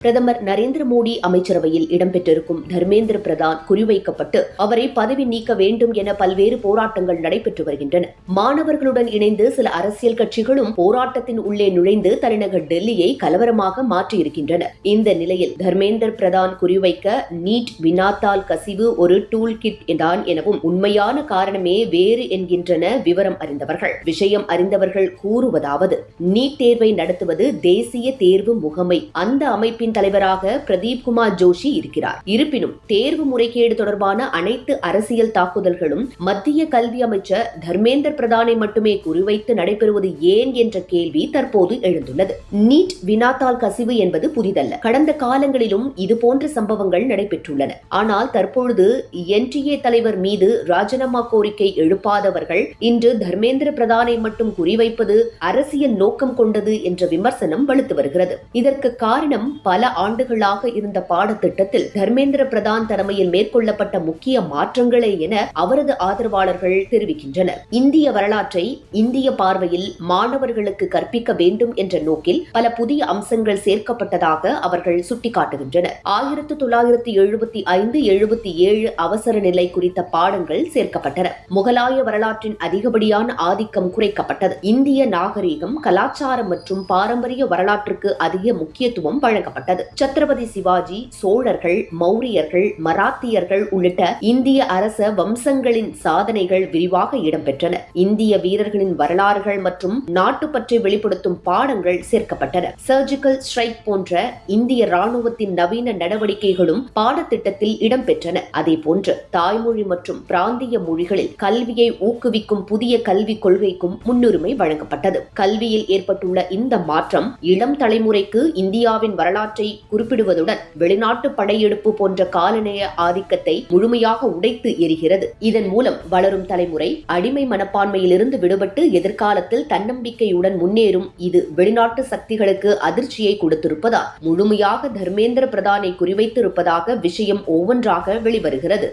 பிரதமர் நரேந்திர மோடி அமைச்சரவையில் இடம்பெற்றிருக்கும் தர்மேந்திர பிரதான் குறிவைக்கப்பட்டு அவரை பதவி நீக்க வேண்டும் என பல்வேறு போராட்டங்கள் நடைபெற்று வருகின்றன. மாணவர்களுடன் இணைந்து சில அரசியல் கட்சிகளும் போராட்டத்தின் உள்ளே நுழைந்து தலைநகர் டெல்லியை கலவரமாக மாற்றியிருக்கின்றன. இந்த நிலையில் தர்மேந்திர பிரதான் குறிவைக்க நீட் வினாத்தாள் கசிவு ஒரு டூல் கிட் தான் எனவும் உண்மையான காரணமே வேறு என்கின்றன விவரம் அறிந்தவர்கள். விஷயம் அறிந்தவர்கள் கூறுவதாவது, நீட் தேர்வை நடத்துவது தேசிய தேர்வு முகமை, அந்த அமைப்பின் தலைவராக பிரதீப் குமார் ஜோஷி இருக்கிறார். இருப்பினும் தேர்வு முறைகேடு தொடர்பான அனைத்து அரசியல் தாக்குதல்களும் மத்திய கல்வி அமைச்சர் தர்மேந்திர பிரதானை மட்டுமே குறிவைத்து நடைபெறுவது ஏன் என்ற கேள்வி தற்போது எழுந்துள்ளது. நீட் வினாத்தாள் கசிவு என்பது புதிதல்ல. கடந்த காலங்களிலும் இதுபோன்ற சம்பவங்கள் நடைபெற்றுள்ளன. ஆனால் தற்பொழுது என்டிஏ தலைவர் மீது ராஜினாமா கோரிக்கை எழுப்பாதவர்கள் இன்று தர்மேந்திர பிரதானை மட்டும் குறிவைப்பது அரசியல் நோக்கம் கொண்டது என்ற விமர்சனம் வலுத்து வருகிறது. இதற்கு காரணம் பல ஆண்டுகளாக இருந்த பாடத்திட்டத்தில் தர்மேந்திர பிரதான் தலைமையில் மேற்கொள்ளப்பட்ட முக்கிய மாற்றங்களே என அவரது ஆதரவாளர்கள் தெரிவிக்கின்றனர். இந்திய வரலாற்றை இந்திய பார்வையில் மாணவர்களுக்கு கற்பிக்க வேண்டும் என்ற நோக்கில் பல புதிய அம்சங்கள் சேர்க்கப்பட்டதாக அவர்கள் சுட்டிக்காட்டுகின்றனர். 1975-77 அவசர நிலை குறித்த பாடங்கள் சேர்க்கப்பட்டன. முகலாய வரலாற்றின் அதிகப்படியான ஆதிக்கம் குறைக்கப்பட்டது. இந்திய நாகரீகம், கலாச்சாரம் மற்றும் பாரம்பரிய வரலாற்றுக்கு அதிக முக்கியத்துவம் வழங்கப்பட்டது. சத்ரபதி சிவாஜி, சோழர்கள், மௌரியர்கள், மராத்தியர்கள் உள்ளிட்ட இந்திய அரச வம்சங்களின் சாதனைகள் விரிவாக இடம்பெற்றன. இந்திய வீரர்களின் வரலாறுகள் மற்றும் நாட்டுப்பற்றை வெளிப்படுத்தும் பாடங்கள் சேர்க்கப்பட்டன. சர்ஜிக்கல் ஸ்ட்ரைக் போன்ற இந்திய ராணுவத்தின் நவீன நடவடிக்கைகளும் பாடத்திட்டத்தில் இடம்பெற்றன. அதேபோன்று தாய்மொழி மற்றும் பிராந்திய மொழிகளில் கல்வியை ஊக்குவிக்கும் புதிய கல்விக் கொள்கைக்கும் முன்னுரிமை வழங்கப்பட்டது. கல்வியில் ஏற்பட்டுள்ள இந்த மாற்றம் இளம் தலைமுறைக்கு இந்தியாவின் வரலாற்றை குறிப்பிடுவதுடன் வெளிநாட்டு படையெடுப்பு போன்ற காலநேய ஆதிக்கத்தை முழுமையாக உடைத்து எரிகிறது. இதன் மூலம் வளரும் தலைமுறை அடிமை மனப்பான்மையிலிருந்து விடுபட்டு எதிர்காலத்தில் தன்னம்பிக்கையுடன் முன்னேறும். இது வெளிநாட்டு சக்திகளுக்கு அதிர்ச்சியை கொடுத்திருப்பதால் முழுமையாக தர்மேந்திர பிரதானை குறிவைத்திருப்பதாக விஷயம் ஒவ்வொன்றாக வெளிவருகிறது.